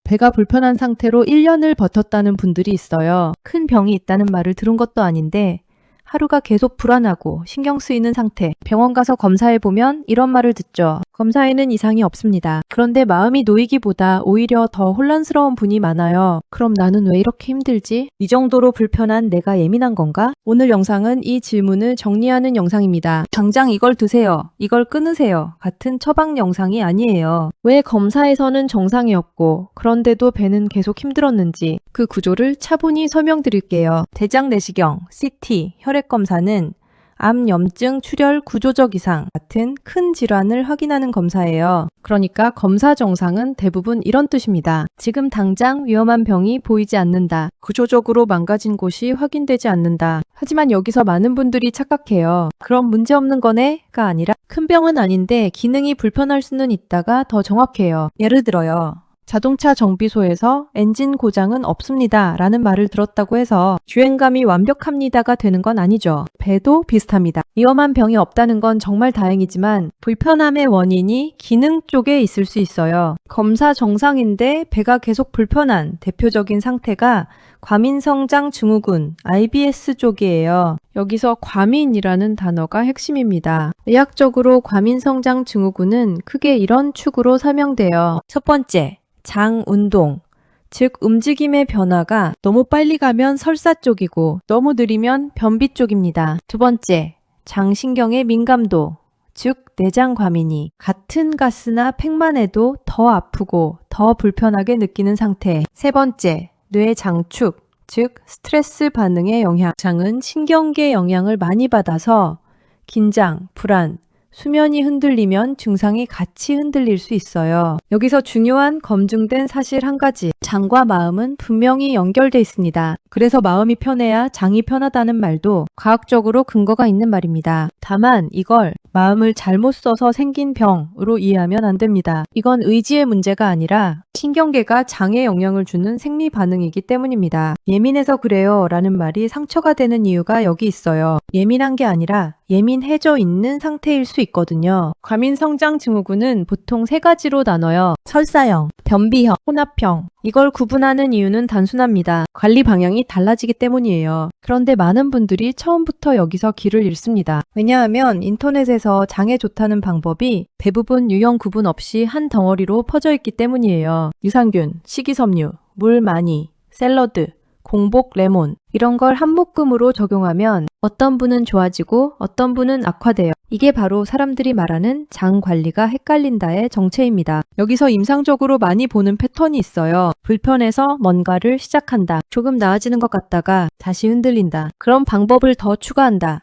배가 불편한 상태로 1년을 버텼다는 분들이 있어요. 큰 병이 있다는 말을 들은 것도 아닌데 하루가 계속 불안하고 신경 쓰이는 상태. 병원 가서 검사해보면 이런 말을 듣죠. 검사에는 이상이 없습니다. 그런데 마음이 놓이기보다 오히려 더 혼란스러운 분이 많아요. 그럼 나는 왜 이렇게 힘들지? 이 정도로 불편한 내가 예민한 건가? 오늘 영상은 이 질문을 정리하는 영상입니다. 당장 이걸 드세요. 이걸 끊으세요. 같은 처방 영상이 아니에요. 왜 검사에서는 정상이었고 그런데도 배는 계속 힘들었는지 그 구조를 차분히 설명드릴게요. 대장 내시경, CT, 혈액 검사는 암, 염증, 출혈, 구조적 이상 같은 큰 질환을 확인하는 검사예요. 그러니까 검사 정상은 대부분 이런 뜻입니다. 지금 당장 위험한 병이 보이지 않는다. 구조적으로 망가진 곳이 확인되지 않는다. 하지만 여기서 많은 분들이 착각해요. 그럼 문제없는 거네가 아니라 큰 병은 아닌데 기능이 불편할 수는 있다가 더 정확해요. 예를 들어요. 자동차 정비소에서 엔진 고장은 없습니다 라는 말을 들었다고 해서 주행감이 완벽합니다가 되는 건 아니죠. 배도 비슷합니다. 위험한 병이 없다는 건 정말 다행이지만 불편함의 원인이 기능 쪽에 있을 수 있어요. 검사 정상인데 배가 계속 불편한 대표적인 상태가 과민성장 증후군, IBS 쪽이에요. 여기서 과민이라는 단어가 핵심입니다. 의학적으로 과민성장 증후군은 크게 이런 축으로 설명돼요. 첫 번째, 장 운동, 즉 움직임의 변화가 너무 빨리 가면 설사 쪽이고 너무 느리면 변비 쪽입니다. 두 번째, 장신경의 민감도, 즉 내장 과민이 같은 가스나 팩만 해도 더 아프고 더 불편하게 느끼는 상태. 세 번째, 뇌 장축, 즉 스트레스 반응의 영향. 장은 신경계 영향을 많이 받아서 긴장, 불안, 수면이 흔들리면 증상이 같이 흔들릴 수 있어요. 여기서 중요한 검증된 사실 한 가지. 장과 마음은 분명히 연결돼 있습니다. 그래서 마음이 편해야 장이 편하다는 말도 과학적으로 근거가 있는 말입니다. 다만 이걸 마음을 잘못 써서 생긴 병으로 이해하면 안 됩니다. 이건 의지의 문제가 아니라 신경계가 장에 영향을 주는 생리 반응이기 때문입니다. 예민해서 그래요 라는 말이 상처가 되는 이유가 여기 있어요. 예민한 게 아니라 예민해져 있는 상태일 수 있거든요. 과민성장 증후군은 보통 세 가지로 나눠요. 설사형, 변비형, 혼합형. 이걸 구분하는 이유는 단순합니다. 관리 방향이 달라지기 때문이에요. 그런데 많은 분들이 처음부터 여기서 길을 잃습니다. 왜냐하면 인터넷에서 장에 좋다는 방법이 대부분 유형 구분 없이 한 덩어리로 퍼져 있기 때문이에요. 유산균, 식이섬유, 물 많이, 샐러드, 공복 레몬 이런 걸 한 묶음으로 적용하면 어떤 분은 좋아지고 어떤 분은 악화돼요. 이게 바로 사람들이 말하는 장 관리가 헷갈린다의 정체입니다. 여기서 임상적으로 많이 보는 패턴이 있어요. 불편해서 뭔가를 시작한다. 조금 나아지는 것 같다가 다시 흔들린다. 그럼 방법을 더 추가한다.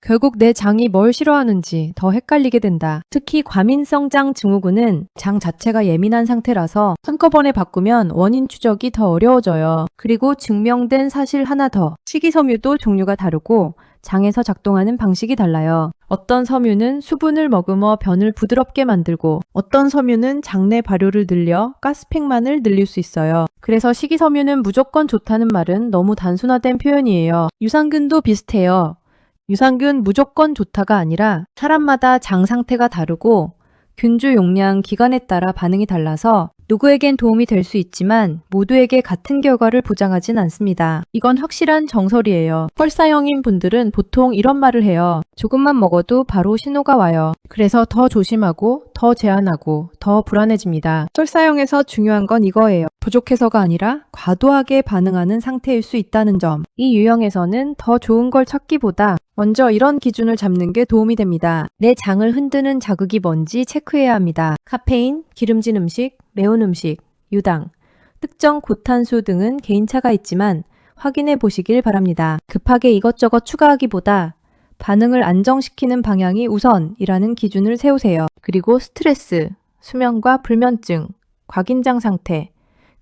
결국 내 장이 뭘 싫어하는지 더 헷갈리게 된다. 특히 과민성장 증후군은 장 자체가 예민한 상태라서 한꺼번에 바꾸면 원인 추적이 더 어려워져요. 그리고 증명된 사실 하나 더. 식이섬유도 종류가 다르고 장에서 작동하는 방식이 달라요. 어떤 섬유는 수분을 머금어 변을 부드럽게 만들고 어떤 섬유는 장내 발효를 늘려 가스팩만을 늘릴 수 있어요. 그래서 식이섬유는 무조건 좋다는 말은 너무 단순화된 표현이에요. 유산균도 비슷해요. 유산균 무조건 좋다가 아니라 사람마다 장 상태가 다르고 균주 용량 기간에 따라 반응이 달라서 누구에겐 도움이 될 수 있지만 모두에게 같은 결과를 보장하진 않습니다. 이건 확실한 정설이에요. 설사형인 분들은 보통 이런 말을 해요. 조금만 먹어도 바로 신호가 와요. 그래서 더 조심하고 더 제한하고 더 불안해집니다. 설사형에서 중요한 건 이거예요. 부족해서가 아니라 과도하게 반응하는 상태일 수 있다는 점. 이 유형에서는 더 좋은 걸 찾기보다 먼저 이런 기준을 잡는 게 도움이 됩니다. 내 장을 흔드는 자극이 뭔지 체크해야 합니다. 카페인, 기름진 음식, 매운 음식, 유당, 특정 고탄수 등은 개인차가 있지만 확인해 보시길 바랍니다. 급하게 이것저것 추가하기보다 반응을 안정시키는 방향이 우선이라는 기준을 세우세요. 그리고 스트레스, 수면과 불면증, 과긴장 상태,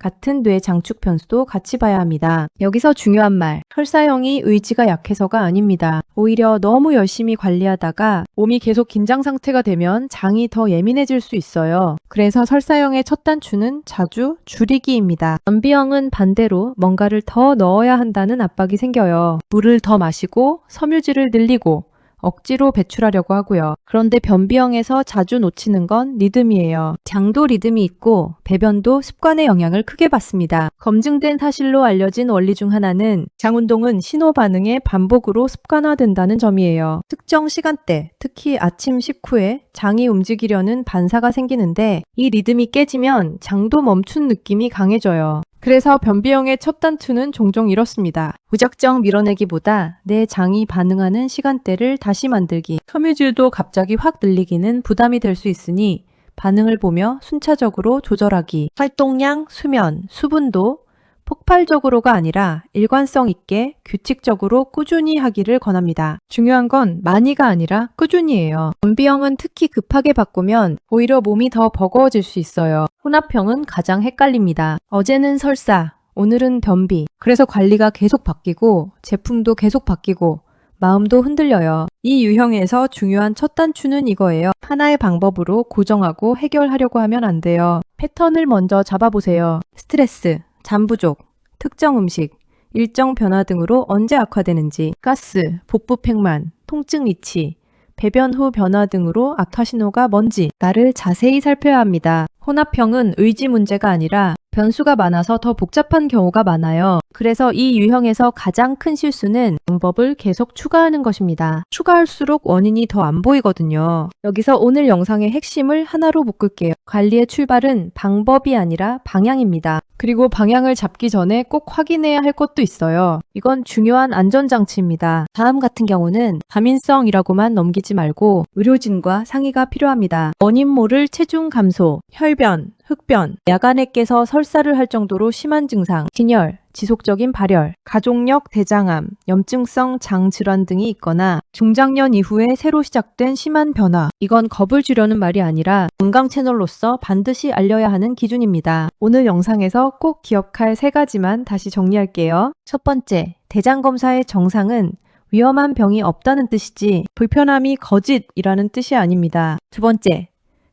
같은 뇌 장축 변수도 같이 봐야 합니다. 여기서 중요한 말, 설사형이 의지가 약해서가 아닙니다. 오히려 너무 열심히 관리하다가 몸이 계속 긴장 상태가 되면 장이 더 예민해질 수 있어요. 그래서 설사형의 첫 단추는 자주 줄이기입니다. 변비형은 반대로 뭔가를 더 넣어야 한다는 압박이 생겨요. 물을 더 마시고 섬유질을 늘리고 억지로 배출하려고 하고요. 그런데 변비형에서 자주 놓치는 건 리듬이에요. 장도 리듬이 있고 배변도 습관의 영향을 크게 받습니다. 검증된 사실로 알려진 원리 중 하나는 장운동은 신호 반응의 반복으로 습관화된다는 점이에요. 특정 시간대, 특히 아침 식후에 장이 움직이려는 반사가 생기는데 이 리듬이 깨지면 장도 멈춘 느낌이 강해져요. 그래서 변비형의 첫 단추는 종종 이렇습니다. 무작정 밀어내기보다 내 장이 반응하는 시간대를 다시 만들기. 섬유질도 갑자기 확 늘리기는 부담이 될 수 있으니 반응을 보며 순차적으로 조절하기. 활동량, 수면, 수분도 폭발적으로가 아니라 일관성 있게 규칙적으로 꾸준히 하기를 권합니다. 중요한 건 많이가 아니라 꾸준히예요. 변비형은 특히 급하게 바꾸면 오히려 몸이 더 버거워질 수 있어요. 혼합형은 가장 헷갈립니다. 어제는 설사, 오늘은 변비. 그래서 관리가 계속 바뀌고 제품도 계속 바뀌고 마음도 흔들려요. 이 유형에서 중요한 첫 단추는 이거예요. 하나의 방법으로 고정하고 해결하려고 하면 안 돼요. 패턴을 먼저 잡아보세요. 스트레스, 잠 부족, 특정 음식, 일정 변화 등으로 언제 악화되는지, 가스, 복부 팽만, 통증 위치, 배변 후 변화 등으로 악화 신호가 뭔지 나를 자세히 살펴야 합니다. 혼합형은 의지 문제가 아니라 변수가 많아서 더 복잡한 경우가 많아요. 그래서 이 유형에서 가장 큰 실수는 방법을 계속 추가하는 것입니다. 추가할수록 원인이 더 안 보이거든요. 여기서 오늘 영상의 핵심을 하나로 묶을게요. 관리의 출발은 방법이 아니라 방향입니다. 그리고 방향을 잡기 전에 꼭 확인해야 할 것도 있어요. 이건 중요한 안전장치입니다. 다음 같은 경우는 과민성이라고만 넘기지 말고 의료진과 상의가 필요합니다. 원인 모를 체중 감소, 혈변, 흑변, 야간에 깨서 설사를 할 정도로 심한 증상, 빈혈, 지속적인 발열, 가족력 대장암, 염증성 장질환 등이 있거나 중장년 이후에 새로 시작된 심한 변화. 이건 겁을 주려는 말이 아니라 건강 채널로서 반드시 알려야 하는 기준입니다. 오늘 영상에서 꼭 기억할 3가지만 다시 정리할게요. 첫 번째, 대장 검사의 정상은 위험한 병이 없다는 뜻이지 불편함이 거짓이라는 뜻이 아닙니다. 두 번째,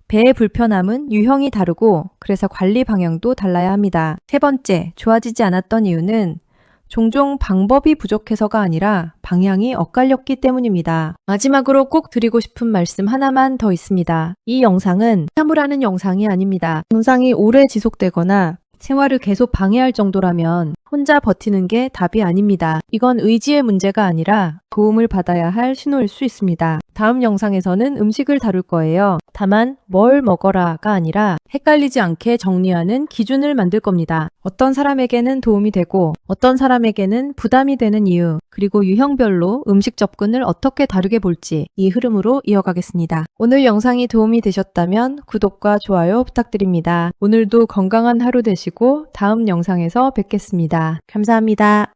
배의 불편함은 유형이 다르고 그래서 관리 방향도 달라야 합니다. 세 번째, 좋아지지 않았던 이유는 종종 방법이 부족해서가 아니라 방향이 엇갈렸기 때문입니다. 마지막으로 꼭 드리고 싶은 말씀 하나만 더 있습니다. 이 영상은 사무라는 영상이 아닙니다. 증상이 오래 지속되거나 생활을 계속 방해할 정도라면 혼자 버티는 게 답이 아닙니다. 이건 의지의 문제가 아니라 도움을 받아야 할 신호일 수 있습니다. 다음 영상에서는 음식을 다룰 거예요. 다만 뭘 먹어라가 아니라 헷갈리지 않게 정리하는 기준을 만들 겁니다. 어떤 사람에게는 도움이 되고 어떤 사람에게는 부담이 되는 이유, 그리고 유형별로 음식 접근을 어떻게 다르게 볼지 이 흐름으로 이어가겠습니다. 오늘 영상이 도움이 되셨다면 구독과 좋아요 부탁드립니다. 오늘도 건강한 하루 되시고 다음 영상에서 뵙겠습니다. 감사합니다.